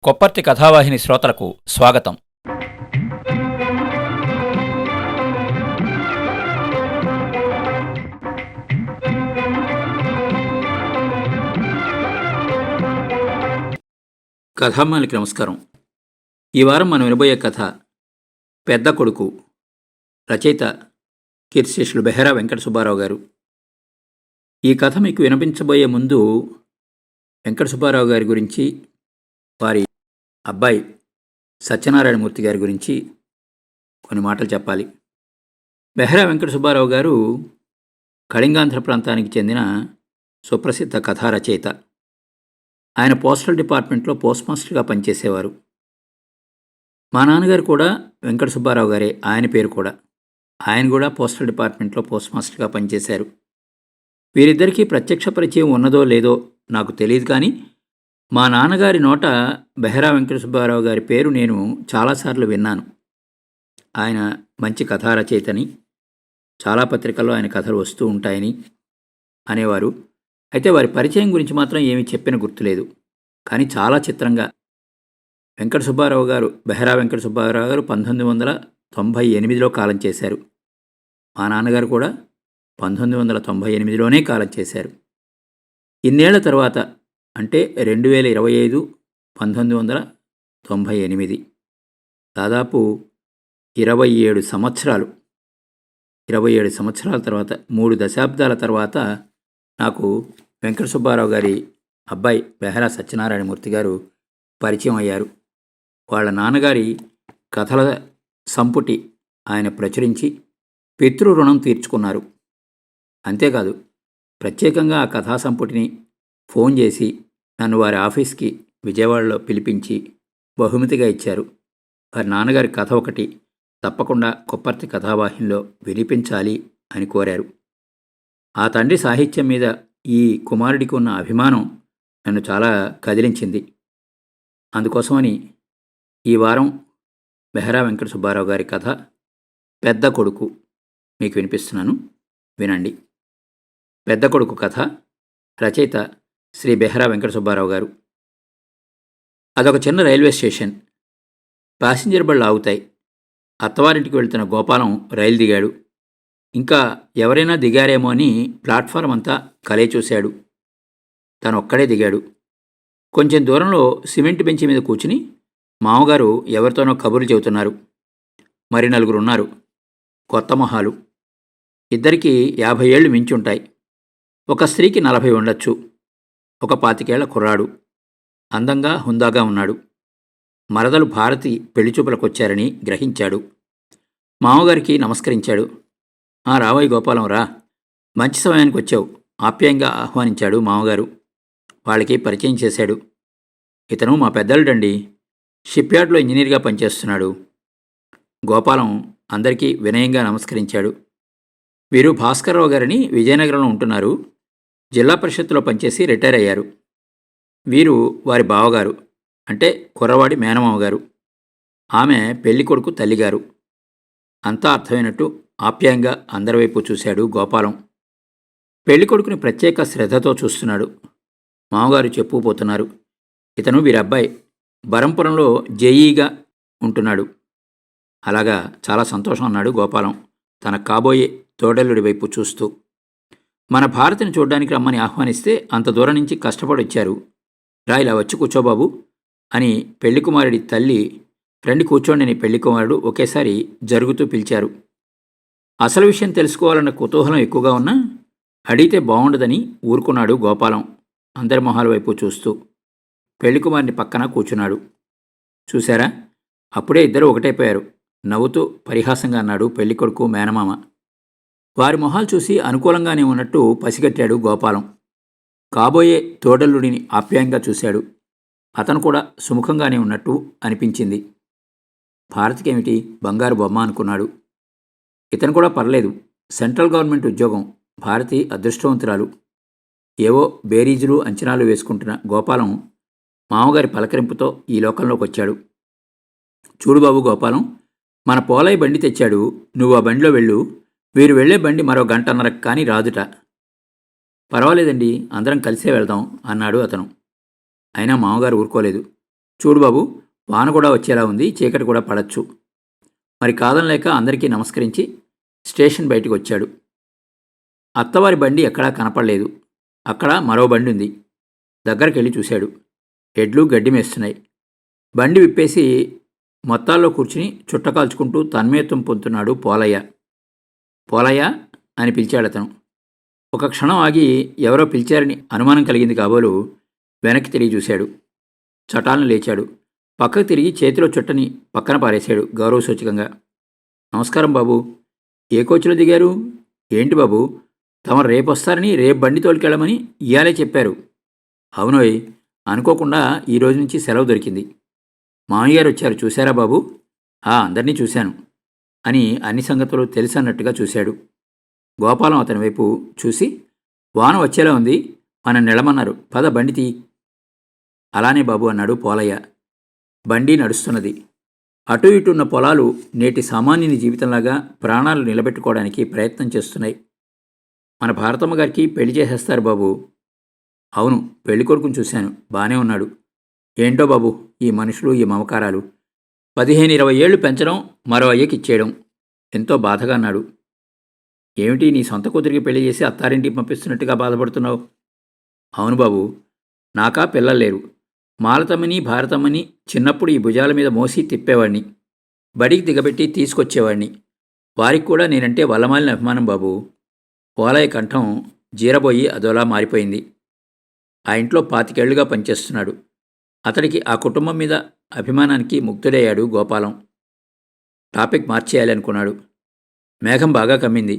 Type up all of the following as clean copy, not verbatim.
కొప్పర్తి కథావాహిని శ్రోతలకు స్వాగతం. కథామ్మానికి నమస్కారం. ఈ వారం మనం వినబోయే కథ పెద్ద కొడుకు. రచయిత కీర్తిశేషులు బెహరా వెంకట సుబ్బారావు గారు. ఈ కథ మీకు వినిపించబోయే ముందు వెంకట సుబ్బారావు గారి గురించి, వారి అబ్బాయి సత్యనారాయణమూర్తి గారి గురించి కొన్ని మాటలు చెప్పాలి. బెహరా వెంకట సుబ్బారావు గారు కళింగాంధ్ర ప్రాంతానికి చెందిన సుప్రసిద్ధ కథా రచయిత. ఆయన పోస్టల్ డిపార్ట్మెంట్లో పోస్ట్ మాస్టర్గా పనిచేసేవారు. మా నాన్నగారు కూడా వెంకట సుబ్బారావు గారే, ఆయన పేరు కూడా. ఆయన కూడా పోస్టల్ డిపార్ట్మెంట్లో పోస్ట్ మాస్టర్గా పనిచేశారు. వీరిద్దరికీ ప్రత్యక్ష పరిచయం ఉన్నదో లేదో నాకు తెలియదు, కానీ మా నాన్నగారి నోట బెహరా వెంకట సుబ్బారావు గారి పేరు నేను చాలాసార్లు విన్నాను. ఆయన మంచి కథా రచయితని, చాలా పత్రికల్లో ఆయన కథలు వస్తూ ఉంటాయని అనేవారు. అయితే వారి పరిచయం గురించి మాత్రం ఏమీ చెప్పిన గుర్తులేదు. కానీ చాలా చిత్రంగా వెంకట సుబ్బారావు గారు, బెహరా వెంకట సుబ్బారావు గారు 1998లో కాలం చేశారు. మా నాన్నగారు కూడా 1998లోనే కాలం చేశారు. ఇన్నేళ్ల తర్వాత, అంటే 2025, 1998, దాదాపు 27 సంవత్సరాలు. 27 సంవత్సరాల తర్వాత, 3 దశాబ్దాల తర్వాత నాకు వెంకట సుబ్బారావు గారి అబ్బాయి బెహరా సత్యనారాయణమూర్తి గారు పరిచయం అయ్యారు. వాళ్ళ నాన్నగారి కథల సంపుటి ఆయన ప్రచురించి పితృ రుణం తీర్చుకున్నారు. అంతేకాదు, ప్రత్యేకంగా ఆ కథా సంపుటిని ఫోన్ చేసి నన్ను వారి ఆఫీస్కి విజయవాడలో పిలిపించి బహుమతిగా ఇచ్చారు. వారి నాన్నగారి కథ ఒకటి తప్పకుండా కొప్పర్తి కథావాహినిలో వినిపించాలి అని కోరారు. ఆ తండ్రి సాహిత్యం మీద ఈ కుమారుడికి ఉన్న అభిమానం నన్ను చాలా కదిలించింది. అందుకోసమని ఈ వారం బెహరా వెంకట సుబ్బారావు గారి కథ పెద్ద కొడుకు మీకు వినిపిస్తున్నాను, వినండి. పెద్ద కొడుకు కథ, రచయిత శ్రీ బెహరా వెంకట సుబ్బారావు గారు. అదొక చిన్న రైల్వే స్టేషన్. ప్యాసింజర్ బళ్ళు ఆగుతాయి. అత్తవారింటికి వెళ్తున్న గోపాలం రైలు దిగాడు. ఇంకా ఎవరైనా దిగారేమో అని ప్లాట్ఫారం అంతా కలే చూశాడు. తను ఒక్కడే దిగాడు. కొంచెం దూరంలో సిమెంట్ బెంచి మీద కూర్చుని మామగారు ఎవరితోనో కబుర్లు చెబుతున్నారు. మరి 4 ఉన్నారు, కొత్త మొహాలు. ఇద్దరికీ 50 ఏళ్ళు మించుంటాయి. ఒక స్త్రీకి 40 ఉండొచ్చు. ఒక 25 ఏళ్ల కుర్రాడు, అందంగా హుందాగా ఉన్నాడు. మరదలు భారతి పెళ్లిచూపులకొచ్చారని గ్రహించాడు. మామగారికి నమస్కరించాడు. రావోయ్ గోపాలం, రా, మంచి సమయానికి వచ్చావు, ఆప్యాయంగా ఆహ్వానించాడు మామగారు. వాళ్ళకి పరిచయం చేశాడు. ఇతను మా పెద్దలుడండి, షిప్యార్డ్లో ఇంజనీర్గా పనిచేస్తున్నాడు. గోపాలం అందరికీ వినయంగా నమస్కరించాడు. వీరు భాస్కర్రావు గారని విజయనగరంలో ఉంటున్నారు. జిల్లా పరిషత్తులో పనిచేసి రిటైర్ అయ్యారు. వీరు వారి బావగారు, అంటే కుర్రవాడి మేనమామగారు. ఆమె పెళ్ళికొడుకు తల్లిగారు. అంతా అర్థమైనట్టు ఆప్యాయంగా అందరి వైపు చూశాడు గోపాలం. పెళ్ళికొడుకుని ప్రత్యేక శ్రద్ధతో చూస్తున్నాడు. మామగారు చెప్పుకుపోతున్నారు. ఇతను వీరబ్బాయి బరంపురంలో జేఈగా ఉంటున్నాడు. అలాగా, చాలా సంతోషం అన్నాడు గోపాలం తన కాబోయే తోడల్లుడి వైపు చూస్తూ. మన భారతిని చూడ్డానికి రమ్మని ఆహ్వానిస్తే అంత దూరం నుంచి కష్టపడి వచ్చారు. రా, ఇలా వచ్చి కూర్చోబాబు అని పెళ్లి కుమారుడి తల్లి, రండి కూర్చోండి అని పెళ్లి కుమారుడు ఒకేసారి జరుగుతూ పిలిచారు. అసలు విషయం తెలుసుకోవాలన్న కుతూహలం ఎక్కువగా ఉన్నా అడిగితే బాగుండదని ఊరుకున్నాడు గోపాలం అందరి మొహాల వైపు చూస్తూ. పెళ్లి కుమారుని పక్కన కూర్చున్నాడు. చూశారా, అప్పుడే ఇద్దరు ఒకటైపోయారు, నవ్వుతూ పరిహాసంగా అన్నాడు పెళ్ళికొడుకు మేనమామ. వారి మొహాలు చూసి అనుకూలంగానే ఉన్నట్టు పసిగట్టాడు గోపాలం. కాబోయే తోడల్లుడిని ఆప్యాయంగా చూశాడు. అతను కూడా సుముఖంగానే ఉన్నట్టు అనిపించింది. భారతికేమిటి, బంగారు బొమ్మ అనుకున్నాడు. ఇతను కూడా పర్లేదు, సెంట్రల్ గవర్నమెంట్ ఉద్యోగం. భారతి అదృష్టవంతురాలు. ఏవో బేరీజులు అంచనాలు వేసుకుంటున్న గోపాలం మామగారి పలకరింపుతో ఈ లోకంలోకి వచ్చాడు. చూడు బాబు గోపాలం, మన పోలయ్య బండి తెచ్చాడు, నువ్వు ఆ బండిలో వెళ్ళు. వీరు వెళ్లే బండి మరో 1.5 గంటన్నరకు కానీ రాదుట. పర్వాలేదండి, అందరం కలిసే వెళ్దాం అన్నాడు అతను. అయినా మామగారు ఊరుకోలేదు. చూడు బాబు, వాన కూడా వచ్చేలా ఉంది, చీకటి కూడా పడచ్చు. మరి కాదనలేక అందరికీ నమస్కరించి స్టేషన్ బయటికి వచ్చాడు. అత్తవారి బండి ఎక్కడా కనపడలేదు. అక్కడ మరో బండి ఉంది. దగ్గరికి చూశాడు. ఎడ్లు గడ్డి మేస్తున్నాయి. బండి విప్పేసి మొత్తాల్లో కూర్చుని చుట్ట కాల్చుకుంటూ తన్మయత్వం పొందుతున్నాడు పోలయ్య. పోలయ్య అని పిలిచాడతను. ఒక క్షణం ఆగి ఎవరో పిలిచారని అనుమానం కలిగింది కాబోలు వెనక్కి తిరిగి చూశాడు. చటాలను లేచాడు. పక్కకు తిరిగి చేతిలో చుట్టని పక్కన పారేశాడు గౌరవ సూచకంగా. నమస్కారం బాబు, ఏ కోచ్లో దిగారు? ఏంటి బాబు, తమరు రేపు వస్తారని రేపు బండి తోలుకెళ్ళమని ఇయాలే చెప్పారు. అవునోయ్, అనుకోకుండా ఈ రోజు నుంచి సెలవు దొరికింది. మామయ్య గారు వచ్చారు, చూశారా బాబు? అందరినీ చూశాను అని అన్ని సంగతులు తెలుసన్నట్టుగా చూశాడు. గోపాలం అతని వైపు చూసి, వాన వచ్చేలా ఉంది, మనం నిలమన్నారు, పద బండి తీ. అలానే బాబు అన్నాడు పోలయ్య. బండి నడుస్తున్నది. అటు ఇటు ఉన్న పొలాలు నేటి సామాన్యుని జీవితంలాగా ప్రాణాలు నిలబెట్టుకోవడానికి ప్రయత్నం చేస్తున్నాయి. మన భారతమ్మ గారికి పెళ్లి చేసేస్తారు బాబు. అవును, పెళ్లి కొడుకుని చూశాను, బానే ఉన్నాడు. ఏంటో బాబు ఈ మనుషులు, ఈ మమకారాలు. 15-20 ఏళ్లు పెంచడం, మరో అయ్యకిచ్చేయడం ఎంతో బాధగా అన్నాడు. ఏమిటి, నీ సొంత కూతురికి పెళ్లి చేసి అత్తారింటికి పంపిస్తున్నట్టుగా బాధపడుతున్నావు? అవును బాబు, నాకా పిల్లలు లేరు. మాలతమ్మని భారతమ్మని చిన్నప్పుడు ఈ భుజాల మీద మోసి తిప్పేవాడిని, బడికి దిగబెట్టి తీసుకొచ్చేవాడిని. వారికి కూడా నేనంటే వల్లమాలిన అభిమానం బాబు. పోలయ్య కంఠం జీరబోయి అదోలా మారిపోయింది. ఆ ఇంట్లో 25 ఏళ్లుగా పనిచేస్తున్నాడు. అతడికి ఆ కుటుంబం మీద అభిమానానికి ముగ్ధుడయ్యాడు గోపాలం. టాపిక్ మార్చేయాలి అనుకున్నాడు. మేఘం బాగా కమ్మింది,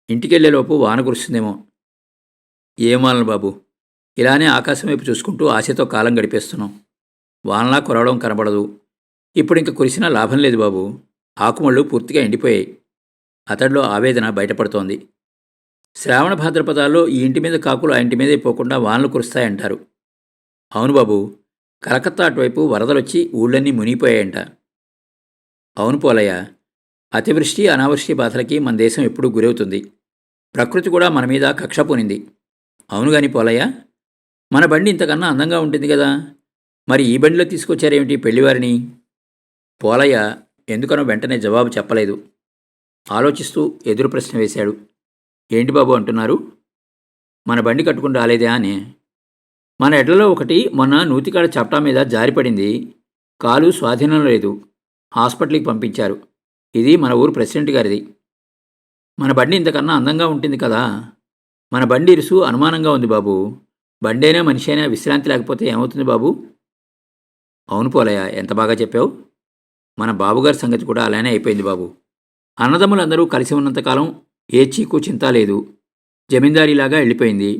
ఇంటికెళ్లేలోపు వాన కురుస్తుందేమో. ఏం వానలు బాబు, ఇలానే ఆకాశం వైపు చూసుకుంటూ ఆశతో కాలం గడిపేస్తున్నాం. వానలా కురవడం కనబడదు. ఇప్పుడు ఇంక కురిసినా లాభం లేదు బాబు, ఆకుమళ్ళు పూర్తిగా ఎండిపోయాయి. అతడిలో ఆవేదన బయటపడుతోంది. శ్రావణ భాద్రపదాల్లో ఈ ఇంటి మీద కాకులు ఆ ఇంటి మీదే పోకుండా వానలు కురుస్తాయంటారు. అవును బాబు, కలకత్తా అటువైపు వరదలొచ్చి ఊళ్ళన్నీ మునిగిపోయాయంట. అవును పోలయ్య, అతివృష్టి అనావృష్టి బాధలకి మన దేశం ఎప్పుడూ గురవుతుంది. ప్రకృతి కూడా మన మీద కక్ష పూనింది. అవును గాని పోలయ్య, మన బండి ఇంతకన్నా అందంగా ఉంటుంది కదా, మరి ఈ బండిలో తీసుకొచ్చారేమిటి పెళ్లివారిని? పోలయ్య ఎందుకనో వెంటనే జవాబు చెప్పలేదు. ఆలోచిస్తూ ఎదురు ప్రశ్న వేశాడు. ఏంటి బాబు అంటున్నారు? మన బండి కట్టుకుని రాలేదా అని. మన ఎడ్లలో ఒకటి మొన్న నూతికాడ చప్టా మీద జారిపడింది, కాలు స్వాధీనం లేదు, హాస్పిటల్కి పంపించారు. ఇది మన ఊరు ప్రెసిడెంట్ గారిది. మన బండి ఇంతకన్నా అందంగా ఉంటుంది కదా. మన బండి ఇరుసు అనుమానంగా ఉంది బాబు. బండైనా మనిషి అయినా విశ్రాంతి లేకపోతే ఏమవుతుంది బాబు? అవును పోలయ్య, ఎంత బాగా చెప్పావు. మన బాబుగారి సంగతి కూడా అలానే అయిపోయింది బాబు. అన్నదమ్ములందరూ కలిసి ఉన్నంతకాలం ఏ చీకు చింత లేదు. జమీందారీలాగా వెళ్ళిపోయింది.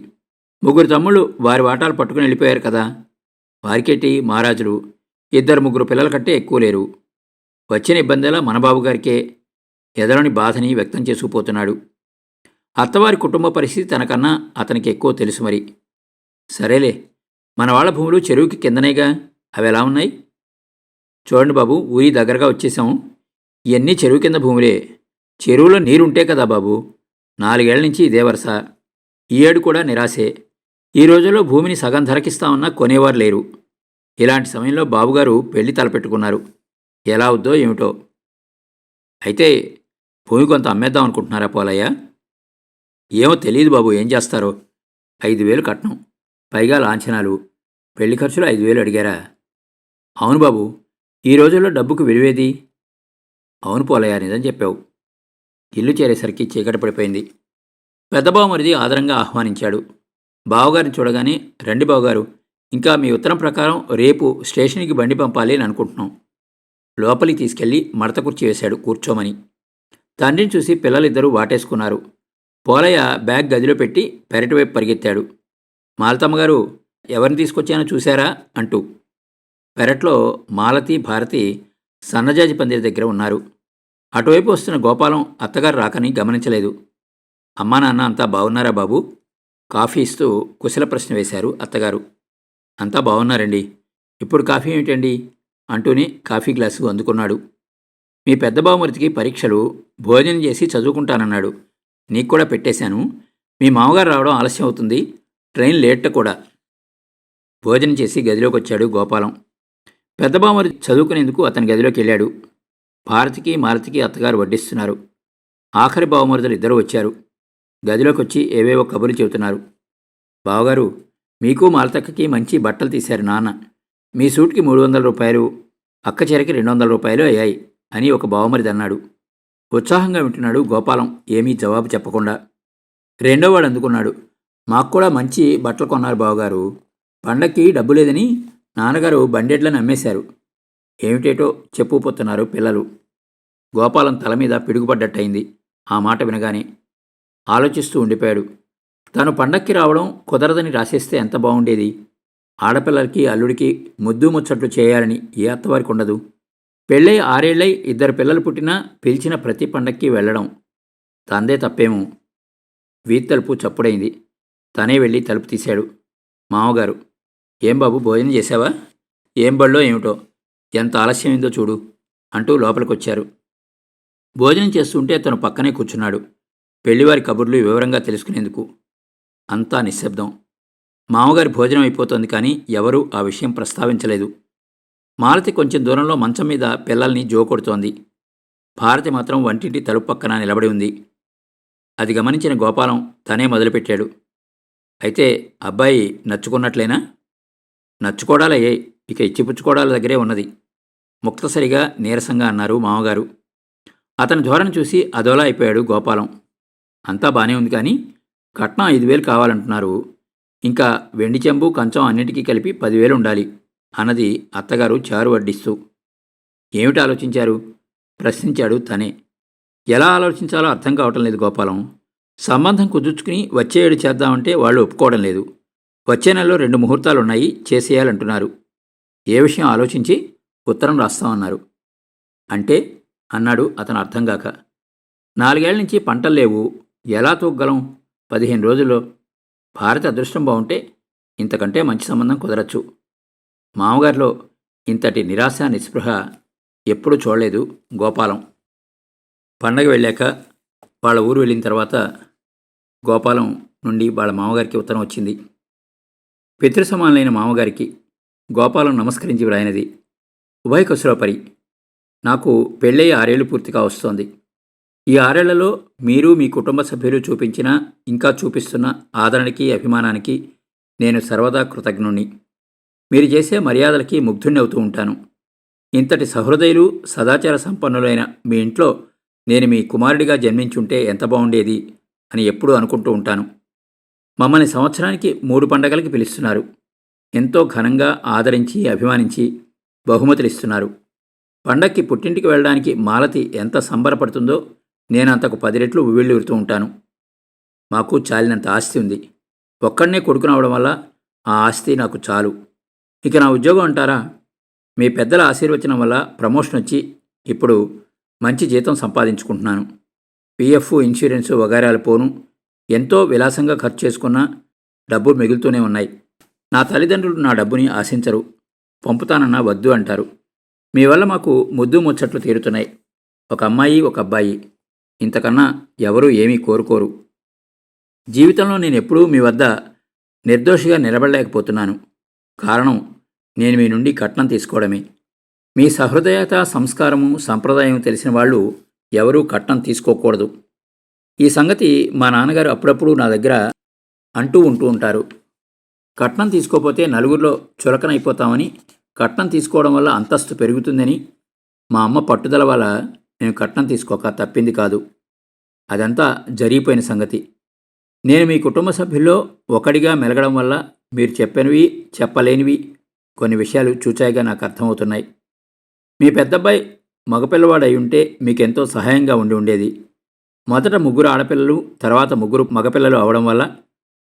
3 తమ్ముళ్ళు వారి వాటాలు పట్టుకుని వెళ్ళిపోయారు కదా. వారికేటి మహారాజులు, 2-3 పిల్లల కంటే ఎక్కువ లేరు. వచ్చిన ఇబ్బందిలా మన బాబుగారికే. ఎదలోని బాధని వ్యక్తం చేసుకుపోతున్నాడు. అత్తవారి కుటుంబ పరిస్థితి తనకన్నా అతనికి ఎక్కువ తెలుసు మరి. సరేలే, మన వాళ్ళ భూములు చెరువుకి కిందనేగా, అవి ఎలా ఉన్నాయి? చూడండి బాబు, ఊరి దగ్గరగా వచ్చేసాం. ఇవన్నీ చెరువు కింద భూములే. చెరువులో నీరుంటే కదా బాబు. 4 ఏళ్ల నుంచి ఇదే వరుస. ఈ ఏడు కూడా నిరాశే. ఈ రోజుల్లో భూమిని సగం ధరకిస్తామన్నా కొనేవారు లేరు. ఇలాంటి సమయంలో బాబుగారు పెళ్లి తలపెట్టుకున్నారు. ఎలా అవుద్దో ఏమిటో. అయితే భూమి కొంత అమ్మేద్దాం అనుకుంటున్నారా పోలయ్య? ఏమో తెలియదు బాబు, ఏం చేస్తారో. 5,000 కట్నం, పైగా లాంఛనాలు, పెళ్లి ఖర్చులు 5,000 అడిగారా? అవును బాబు, ఈ రోజుల్లో డబ్బుకు విలువేది. అవును పోలయ్య, నిజం చెప్పావు. ఇల్లు చేరేసరికి చీకటి పడిపోయింది. పెద్ద బావమరిది ఆదరంగా ఆహ్వానించాడు. బావగారిని చూడగానే, రండి బావగారు, ఇంకా మీ ఉత్తరం ప్రకారం రేపు స్టేషన్కి బండి పంపాలి అని అనుకుంటున్నాం. లోపలికి తీసుకెళ్లి మడత కుర్చీ వేశాడు కూర్చోమని. తండ్రిని చూసి పిల్లలిద్దరూ వాటేసుకున్నారు. పోలయ్య బ్యాగ్ గదిలో పెట్టి పెరటి వైపు పరిగెత్తాడు. మాలతమ్మగారు, ఎవరిని తీసుకొచ్చానో చూశారా అంటూ. పెరట్లో మాలతి, భారతి సన్నజాజి పందిరి దగ్గర ఉన్నారు. అటువైపు వస్తున్న గోపాలం అత్తగారు రాకని గమనించలేదు. అమ్మా నాన్న అంతా బాగున్నారా బాబు? కాఫీ ఇస్తూ కుశల ప్రశ్న వేశారు అత్తగారు. అంతా బాగున్నారండి. ఇప్పుడు కాఫీ ఏమిటండి అంటూనే కాఫీ గ్లాసు అందుకున్నాడు. మీ పెద్ద బావమరిదికి పరీక్షలు, భోజనం చేసి చదువుకుంటానన్నాడు. నీకు కూడా పెట్టేశాను. మీ మామగారు రావడం ఆలస్యం అవుతుంది, ట్రైన్ లేట్ కూడా. భోజనం చేసి గదిలోకి వచ్చాడు గోపాలం. పెద్ద బావమరిది చదువుకునేందుకు అతని గదిలోకి వెళ్ళాడు. భారతికి మాలతికి అత్తగారు వడ్డిస్తున్నారు. ఆఖరి బావమరుదులు ఇద్దరూ వచ్చారు. గదిలోకొచ్చి ఏవేవో కబుర్లు చెబుతున్నారు. బావగారు, మీకు మాలతక్కకి మంచి బట్టలు తీశారు నాన్న. మీ సూట్కి 300 రూపాయలు, అక్క చీరకి 200 రూపాయలు అయ్యాయి అని ఒక బావమరిది అన్నాడు. ఉత్సాహంగా వింటున్నాడు గోపాలం ఏమీ జవాబు చెప్పకుండా. రెండోవాడు అందుకున్నాడు. మాకు కూడా మంచి బట్టలు కొన్నారు బావగారు. పండక్కి డబ్బు లేదని నాన్నగారు బండెడ్లను అమ్మేశారు. ఏమిటేటో చెప్పుపోతున్నారు పిల్లలు. గోపాలం తల మీద పిడుగుపడ్డట్టయింది ఆ మాట వినగానే. ఆలోచిస్తూ ఉండిపోయాడు. తాను పండక్కి రావడం కుదరదని రాసేస్తే ఎంత బాగుండేది. ఆడపిల్లలకి అల్లుడికి ముద్దు ముచ్చట్లు చేయాలని ఏ అత్తవారికి ఉండదు. పెళ్ళై 6 ఏళ్ళై 2 పిల్లలు పుట్టినా పిలిచిన ప్రతి పండక్కి వెళ్ళడం తందే తప్పేమో. వీధి తలుపు చప్పుడైంది. తనే వెళ్ళి తలుపు తీశాడు. మామగారు, ఏం బాబు, భోజనం చేశావా? ఏం బళ్ళో ఏమిటో, ఎంత ఆలస్యమైందో చూడు అంటూ లోపలికొచ్చారు. భోజనం చేస్తుంటే తను పక్కనే కూర్చున్నాడు. పెళ్లివారి కబుర్లు వివరంగా తెలుసుకునేందుకు. అంతా నిశ్శబ్దం. మామగారి భోజనం అయిపోతోంది కానీ ఎవరూ ఆ విషయం ప్రస్తావించలేదు. మాలతి కొంచెం దూరంలో మంచం మీద పిల్లల్ని జోకొడుతోంది. భారతి మాత్రం వంటింటి తలుపు పక్కన నిలబడి ఉంది. అది గమనించిన గోపాలం తనే మొదలుపెట్టాడు. అయితే అబ్బాయి నచ్చుకున్నట్లేనా? నచ్చుకోవడాలయ్యాయి, ఇక ఇచ్చిపుచ్చుకోవడాల దగ్గరే ఉన్నది ముక్తసరిగా నీరసంగా అన్నారు మామగారు. అతని ధోరణి చూసి అదోలా అయిపోయాడు గోపాలం. అంతా బానే ఉంది కానీ కట్నం 5,000 కావాలంటున్నారు. ఇంకా వెండి చెంబు కంచం అన్నిటికీ కలిపి 10,000 ఉండాలి అన్నది అత్తగారు చారు వడ్డిస్తూ. ఏమిటి ఆలోచించారు? ప్రశ్నించాడు తనే. ఎలా ఆలోచించాలో అర్థం కావటం లేదు గోపాలం. సంబంధం కుదుర్చుకుని వచ్చే ఏడు చేద్దామంటే వాళ్ళు ఒప్పుకోవడం లేదు. వచ్చే నెలలో 2 ముహూర్తాలున్నాయి, చేసేయాలంటున్నారు. ఏ విషయం ఆలోచించి ఉత్తరం రాస్తామన్నారు. అంటే అన్నాడు అతను అర్థంగాక. 4 ఏళ్ల నుంచి పంటలు లేవు, ఎలా తూగ్గలం 15 రోజుల్లో? భారతి అదృష్టం బాగుంటే ఇంతకంటే మంచి సంబంధం కుదరచ్చు. మామగారిలో ఇంతటి నిరాశ నిస్పృహ ఎప్పుడూ చూడలేదు గోపాలం. పండగ వెళ్ళాక వాళ్ళ ఊరు వెళ్ళిన తర్వాత గోపాలం నుండి వాళ్ళ మామగారికి ఉత్తరం వచ్చింది. పితృసమానులైన మామగారికి గోపాలం నమస్కరించి వ్రాయినది. ఉభయకుశలోపరి. నాకు పెళ్ళై 6 ఏళ్లు పూర్తిగా వస్తోంది. ఈ 6 ఏళ్లలో మీరు మీ కుటుంబ సభ్యులు చూపించిన, ఇంకా చూపిస్తున్న ఆదరణకి అభిమానానికి నేను సర్వదా కృతజ్ఞుణ్ణి. మీరు చేసే మర్యాదలకి ముగ్ధుణ్ణి అవుతూ ఉంటాను. ఇంతటి సహృదయులు, సదాచార సంపన్నులైన మీ ఇంట్లో నేను మీ కుమారుడిగా జన్మించుంటే ఎంత బాగుండేది అని ఎప్పుడూ అనుకుంటూ ఉంటాను. మమ్మల్ని సంవత్సరానికి 3 పండగలకి పిలుస్తున్నారు. ఎంతో ఘనంగా ఆదరించి అభిమానించి బహుమతులిస్తున్నారు. పండక్కి పుట్టింటికి వెళ్ళడానికి మాలతి ఎంత సంబరపడుతుందో నేను అంతకు 10 రెట్లు ఉవ్విళ్ళూరుతూ ఉంటాను. మాకు చాలినంత ఆస్తి ఉంది. ఒక్కడనే కొడుకునవడం వల్ల ఆ ఆస్తి నాకు చాలు. ఇక నా ఉద్యోగం అంటారా? మీ పెద్దల ఆశీర్వచనం వల్ల ప్రమోషన్ వచ్చి ఇప్పుడు మంచి జీతం సంపాదించుకుంటున్నాను. పిఎఫ్, ఇన్సూరెన్సు వగైరాలు పోను. ఎంతో విలాసంగా ఖర్చు చేసుకున్నా డబ్బు మిగులుతూనే ఉన్నాయి. నా తల్లిదండ్రులు నా డబ్బుని ఆశించరు. పంపుతానన్నా వద్దు అంటారు. మీ వల్ల మాకు ముద్దు ముచ్చట్లు తీరుతున్నాయి. ఒక అమ్మాయి, ఒక అబ్బాయి. ఇంతకన్నా ఎవరూ ఏమీ కోరుకోరు. జీవితంలో నేనెప్పుడూ మీ వద్ద నిర్దోషిగా నిలబడలేకపోతున్నాను. కారణం నేను మీ నుండి కట్నం తీసుకోవడమే. మీ సహృదయత, సంస్కారము, సంప్రదాయం తెలిసిన వాళ్ళు ఎవరూ కట్నం తీసుకోకూడదు. ఈ సంగతి మా నాన్నగారు అప్పుడప్పుడు నా దగ్గర అంటూ ఉంటారు. కట్నం తీసుకోపోతే నలుగురిలో చులకనైపోతామని, కట్నం తీసుకోవడం వల్ల అంతస్తు పెరుగుతుందని. మా అమ్మ పట్టుదల వల్ల నేను కట్నం తీసుకోక తప్పింది కాదు. అదంతా జరిగిపోయిన సంగతి. నేను మీ కుటుంబ సభ్యుల్లో ఒకడిగా మెలగడం వల్ల మీరు చెప్పనివి, చెప్పలేనివి కొన్ని విషయాలు చూచాయిగా నాకు అర్థమవుతున్నాయి. మీ పెద్దబ్బాయి మగపిల్లవాడై ఉంటే మీకెంతో సహాయంగా ఉండేది. మొదట 3 ఆడపిల్లలు, తర్వాత 3 మగపిల్లలు అవడం వల్ల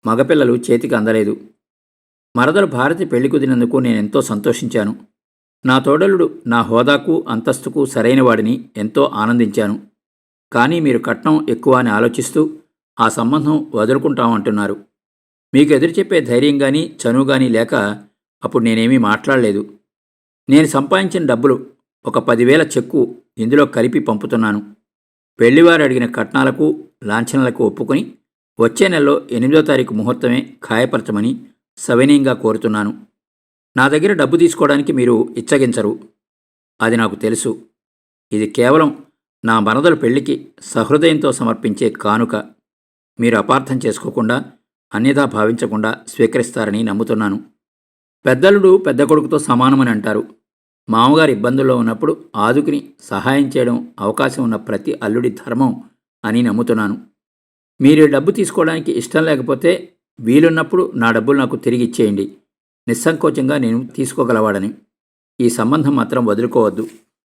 మగపిల్లలు చేతికి అందలేదు. మరదలు భారతి పెళ్లి కుదిరినందుకు నేనెంతో సంతోషించాను. నా తోడలుడు నా హోదాకు, అంతస్తుకు సరైన వాడిని ఎంతో ఆనందించాను. కానీ మీరు కట్నం ఎక్కువ అని ఆలోచిస్తూ ఆ సంబంధం వదులుకుంటామంటున్నారు. మీకు ఎదురు చెప్పే ధైర్యం కానీ, చనువు కానీ లేక అప్పుడు నేనేమీ మాట్లాడలేదు. నేను సంపాదించిన డబ్బులు ఒక 10,000 చెక్కు ఇందులో కలిపి పంపుతున్నాను. పెళ్లివారు అడిగిన కట్నాలకు, లాంఛనాలకు ఒప్పుకొని వచ్చే నెలలో 8వ తారీఖు ముహూర్తమే ఖాయపరచమని సవినయంగా కోరుతున్నాను. నా దగ్గర డబ్బు తీసుకోవడానికి మీరు ఇచ్చగించరు. అది నాకు తెలుసు. ఇది కేవలం నా మరదల పెళ్లికి సహృదయంతో సమర్పించే కానుక. మీరు అపార్థం చేసుకోకుండా, అన్యథా భావించకుండా స్వీకరిస్తారని నమ్ముతున్నాను. పెద్దలుడు పెద్ద కొడుకుతో సమానమని అంటారు. మామగారు ఇబ్బందుల్లో ఉన్నప్పుడు ఆదుకుని సహాయం చేయడం అవకాశం ఉన్న ప్రతి అల్లుడి ధర్మం అని నమ్ముతున్నాను. మీరు డబ్బు తీసుకోవడానికి ఇష్టం లేకపోతే వీలున్నప్పుడు నా డబ్బులు నాకు తిరిగి ఇచ్చేయండి. నిస్సంకోచంగా నేను తీసుకోగలవాడని. ఈ సంబంధం మాత్రం వదులుకోవద్దు.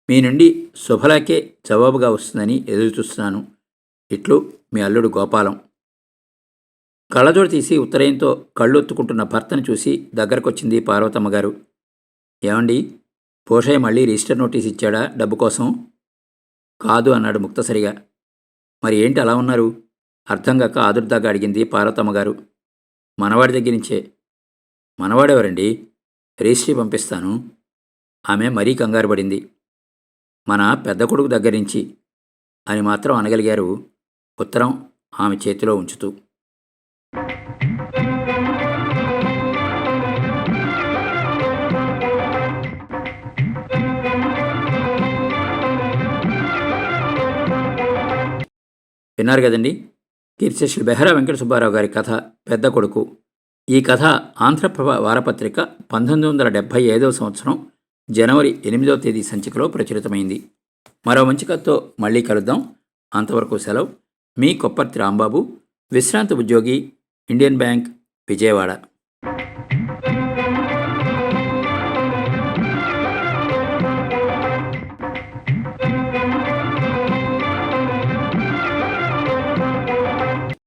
మీ నుండి శుభలేఖే జవాబుగా వస్తుందని ఎదురుచూస్తున్నాను. ఇట్లు మీ అల్లుడు గోపాలం. కళ్ళజోడు తీసి ఉత్తరేయంతో కళ్ళొత్తుకుంటున్న భర్తను చూసి దగ్గరకొచ్చింది పార్వతమ్మ గారు. ఏమండి, పోషయ్య మళ్ళీ రిజిస్టర్ నోటీస్ ఇచ్చాడా డబ్బు కోసం? కాదు అన్నాడు ముక్తసరిగా. మరి ఏంటి అలా ఉన్నారు? అర్థంగాక ఆదుర్దాగా అడిగింది పార్వతమ్మ గారు. మనవాడి దగ్గర నుంచే. మనవాడెవరండి? రిజిస్ట్రీ పంపిస్తాను. ఆమె మరీ కంగారు పడింది. మన పెద్ద కొడుకు దగ్గర నుంచి అని మాత్రం అనగలిగారు ఉత్తరం ఆమె చేతిలో ఉంచుతూ. విన్నారు కదండి, కీర్తిశేషులు బెహరా వెంకట సుబ్బారావు గారి కథ పెద్ద కొడుకు. ఈ కథ ఆంధ్రప్రభ వారపత్రిక 1975వ సంవత్సరం జనవరి 8వ తేదీ సంచికలో ప్రచురితమైంది. మరో మంచి కథతో మళ్ళీ కలుద్దాం. అంతవరకు సెలవు. మీ కొప్పర్తి రాంబాబు, విశ్రాంత ఉద్యోగి, ఇండియన్ బ్యాంక్, విజయవాడ.